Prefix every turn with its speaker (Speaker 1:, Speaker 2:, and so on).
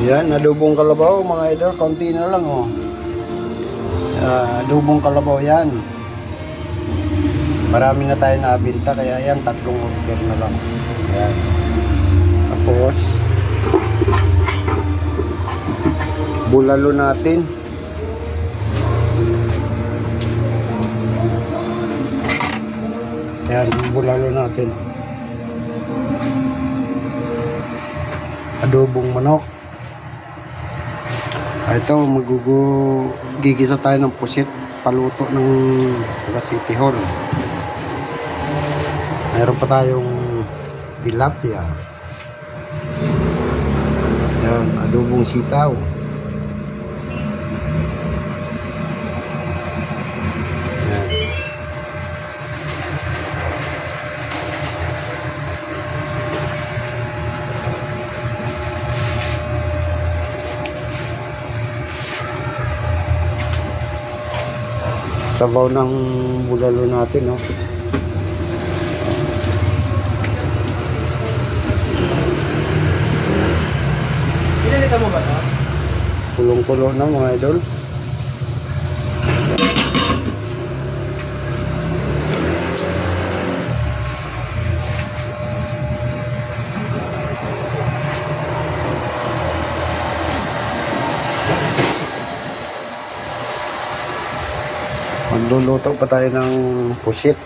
Speaker 1: Yan, adobong kalabaw mga idol, konti na lang oh. Adobong kalabaw yan. Marami na tayo nabinta kaya yan, 3 order na lang. Yan. Tapos bulalo natin. Yan, bulalo natin. Adobong manok. Ito, gigisa tayo ng pusit, paluto ng City Hall. Meron pa tayong tilapia. Yan, adobong sitaw. Yan. Sabaw ng bulalo natin, no?
Speaker 2: Pinalita mo ba ito?
Speaker 1: Kulong-kulo na mga idol. Magluluto pa tayo ng pusit.